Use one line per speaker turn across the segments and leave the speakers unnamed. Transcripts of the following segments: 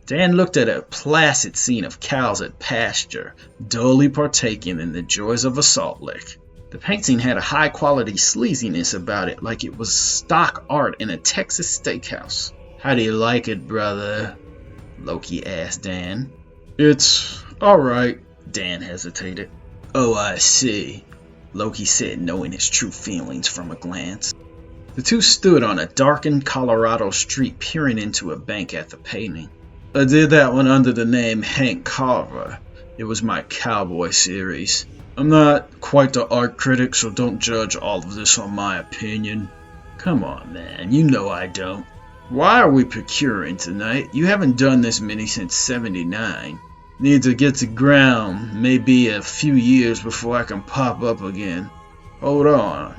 Dan looked at a placid scene of cows at pasture, dully partaking in the joys of a salt lick. The painting had a high-quality sleaziness about it, like it was stock art in a Texas steakhouse. "How do you like it, brother?" Loki asked Dan. "It's alright," Dan hesitated. "Oh, I see," Loki said, knowing his true feelings from a glance. The two stood on a darkened Colorado street peering into a bank at the painting. "I did that one under the name Hank Carver. It was my cowboy series. I'm not quite the art critic, so don't judge all of this on my opinion." "Come on, man, you know I don't." "Why are we procuring tonight? You haven't done this many since '79. Need to get to ground, maybe a few years before I can pop up again." "Hold on.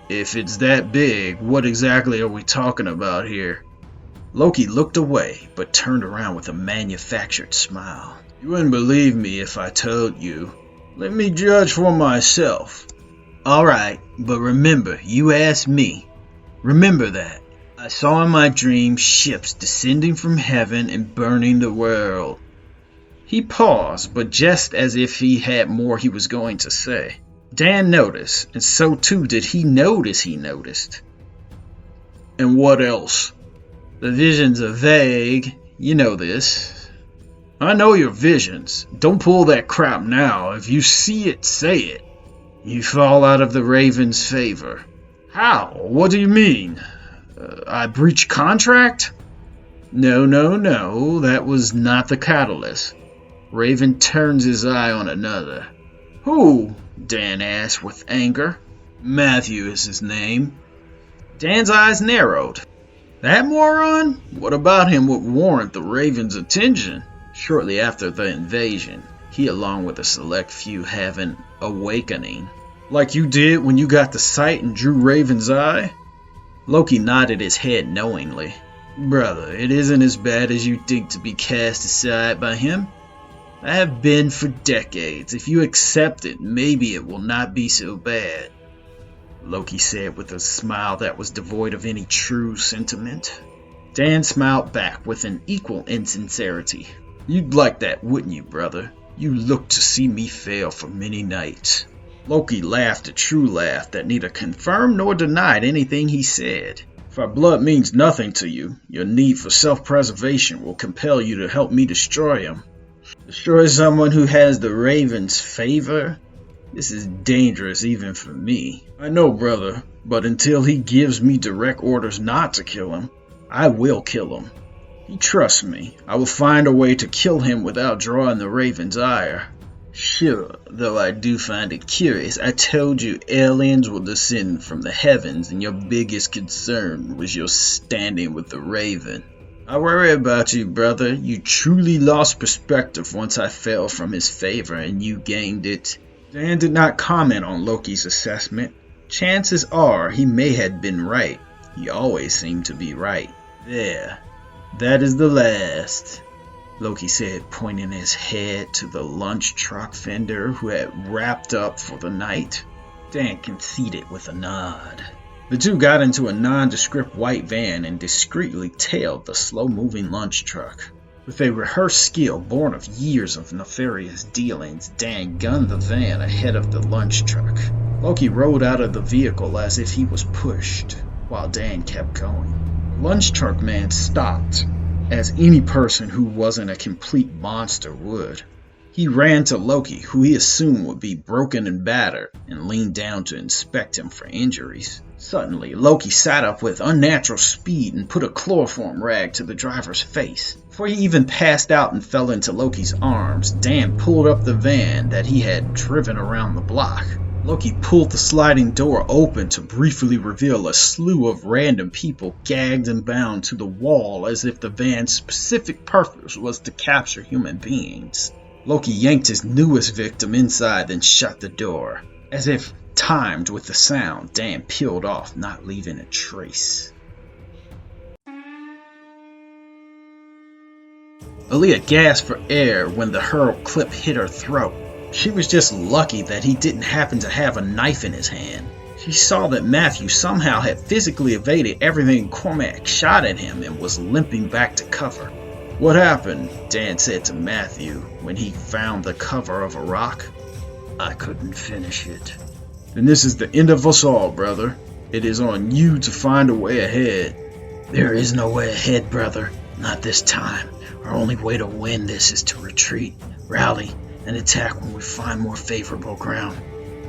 If it's that big, what exactly are we talking about here?" Loki looked away, but turned around with a manufactured smile. "You wouldn't believe me if I told you. Let me judge for myself." "Alright, but remember, you asked me. Remember that. I saw in my dream ships descending from heaven and burning the world." He paused, but just as if he had more he was going to say. Dan noticed, and so too did he notice he noticed. "And what else?" "The visions are vague. You know this." "I know your visions. Don't pull that crap now. If you see it, say it." "You fall out of the Raven's favor." "How? What do you mean? I breach contract?" No, that was not the catalyst." Raven turns his eye on another. "Who?" Dan asked with anger. "Matthew is his name." Dan's eyes narrowed. "That moron? What about him would warrant the Raven's attention?" Shortly after the invasion, he along with a select few have an awakening. "Like you did when you got the sight and drew Raven's eye?" Loki nodded his head knowingly. "Brother, it isn't as bad as you think to be cast aside by him. I have been for decades. If you accept it, maybe it will not be so bad," Loki said with a smile that was devoid of any true sentiment. Dan smiled back with an equal insincerity. "You'd like that, wouldn't you, brother? You looked to see me fail for many nights." Loki laughed a true laugh that neither confirmed nor denied anything he said. "If our blood means nothing to you, your need for self-preservation will compel you to help me destroy him." "Destroy someone who has the Raven's favor? This is dangerous even for me." "I know, brother, but until he gives me direct orders not to kill him, I will kill him. He trusts me. I will find a way to kill him without drawing the Raven's ire." "Sure, though I do find it curious. I told you aliens will descend from the heavens and your biggest concern was your standing with the Raven." "I worry about you, brother. You truly lost perspective once I fell from his favor and you gained it." Dan did not comment on Loki's assessment. Chances are he may have been right. He always seemed to be right. "There. That is the last," Loki said, pointing his head to the lunch truck vendor who had wrapped up for the night. Dan conceded with a nod. The two got into a nondescript white van and discreetly tailed the slow-moving lunch truck. With a rehearsed skill born of years of nefarious dealings, Dan gunned the van ahead of the lunch truck. Loki rode out of the vehicle as if he was pushed, while Dan kept going. The lunch truck man stopped, as any person who wasn't a complete monster would. He ran to Loki, who he assumed would be broken and battered, and leaned down to inspect him for injuries. Suddenly, Loki sat up with unnatural speed and put a chloroform rag to the driver's face. Before he even passed out and fell into Loki's arms, Dan pulled up the van that he had driven around the block. Loki pulled the sliding door open to briefly reveal a slew of random people gagged and bound to the wall as if the van's specific purpose was to capture human beings. Loki yanked his newest victim inside, then shut the door. As if timed with the sound, Dan peeled off, not leaving a trace. Alliyah gasped for air when the hurled clip hit her throat. She was just lucky that he didn't happen to have a knife in his hand. She saw that Matthew somehow had physically evaded everything Cormac shot at him and was limping back to cover. "What happened?" Dan said to Matthew when he found the cover of a rock.
"I couldn't finish it."
"Then this is the end of us all, brother. It is on you to find a way ahead."
"There is no way ahead, brother. Not this time. Our only way to win this is to retreat, rally, and attack when we find more favorable ground,"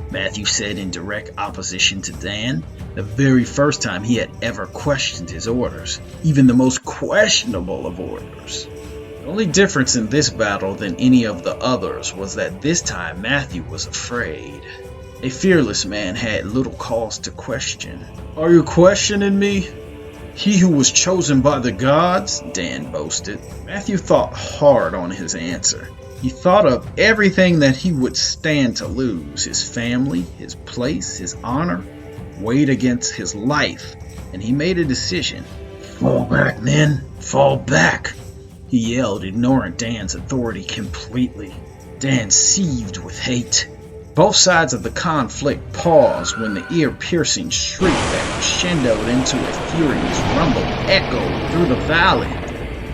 Matthew said in direct opposition to Dan, the very first time he had ever questioned his orders, even the most questionable of orders. The only difference in this battle than any of the others was that this time Matthew was afraid. A fearless man had little cause to question. "Are you questioning me? He who was chosen by the gods?" Dan boasted. Matthew thought hard on his answer. He thought of everything that he would stand to lose: his family, his place, his honor, weighed against his life, and he made a decision. "Fall back, men! Fall back!" he yelled, ignoring Dan's authority completely. Dan seethed with hate. Both sides of the conflict paused when the ear-piercing shriek that crescendoed into a furious rumble echoed through the valley.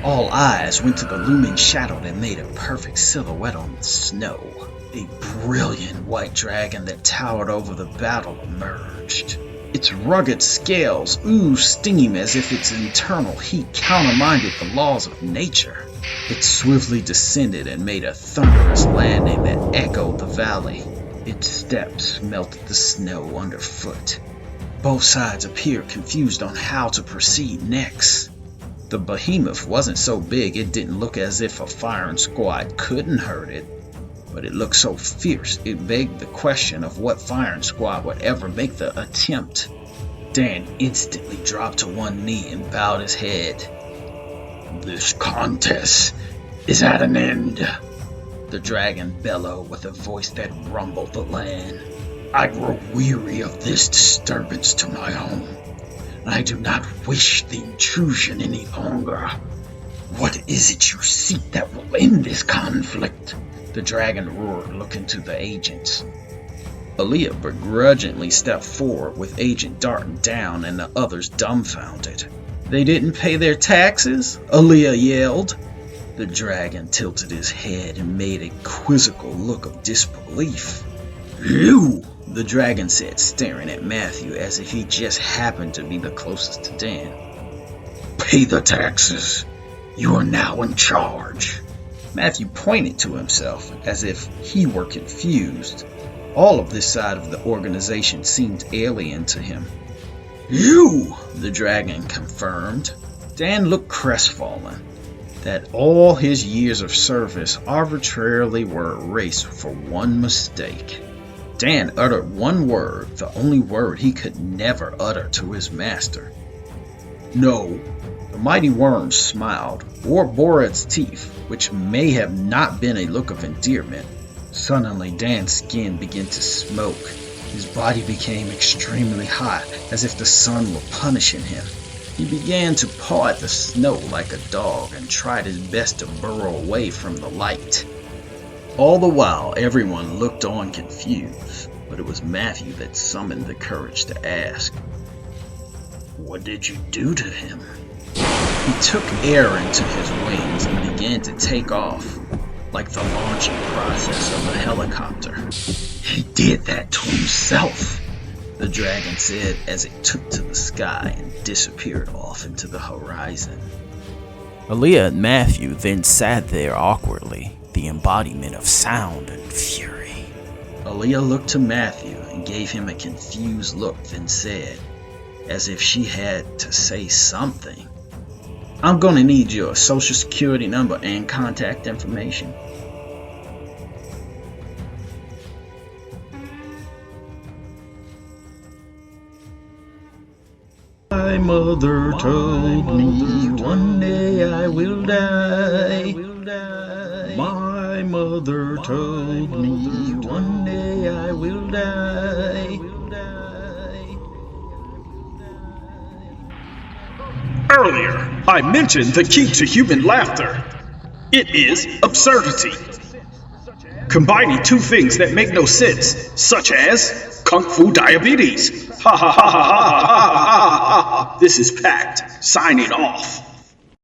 All eyes went to the looming shadow that made a perfect silhouette on the snow. A brilliant white dragon that towered over the battle emerged. Its rugged scales oozed steam as if its internal heat countermanded the laws of nature. It swiftly descended and made a thunderous landing that echoed the valley. Its steps melted the snow underfoot. Both sides appeared confused on how to proceed next. The behemoth wasn't so big it didn't look as if a firing squad couldn't hurt it, but it looked so fierce it begged the question of what firing squad would ever make the attempt. Dan instantly dropped to one knee and bowed his head. "This contest is at an end," the dragon bellowed with a voice that rumbled the land. "I grow weary of this disturbance to my home. I do not wish the intrusion any longer. What is it you seek that will end this conflict?" the dragon roared, looking to the agents. Alliyah begrudgingly stepped forward with Agent darting down and the others dumbfounded. "They didn't pay their taxes?" Alliyah yelled. The dragon tilted his head and made a quizzical look of disbelief. "You!" the dragon said, staring at Matthew as if he just happened to be the closest to Dan. "Pay the taxes. You are now in charge." Matthew pointed to himself as if he were confused. All of this side of the organization seemed alien to him. "You!" the dragon confirmed. Dan looked crestfallen that all his years of service arbitrarily were erased for one mistake. Dan uttered one word, the only word he could never utter to his master. "No." The mighty worm smiled, or bore its teeth, which may have not been a look of endearment. Suddenly, Dan's skin began to smoke. His body became extremely hot, as if the sun were punishing him. He began to paw at the snow like a dog and tried his best to burrow away from the light. All the while, everyone looked on confused, but it was Matthew that summoned the courage to ask, "What did you do to him?" He took air into his wings and began to take off, like the launching process of a helicopter. "He did that to himself," the dragon said as it took to the sky and disappeared off into the horizon.
Alliyah and Matthew then sat there awkwardly, the embodiment of sound and fury.
Alliyah looked to Matthew and gave him a confused look, then said, as if she had to say something, "I'm gonna need your social security number and contact information." My mother told me one day I will die. My mother told me one day I will die.
Earlier, I mentioned the key to human laughter. It is absurdity. Combining two things that make no sense, such as Kung Fu diabetes. Ha ha ha ha ha ha ha ha. This is Pact, signing off.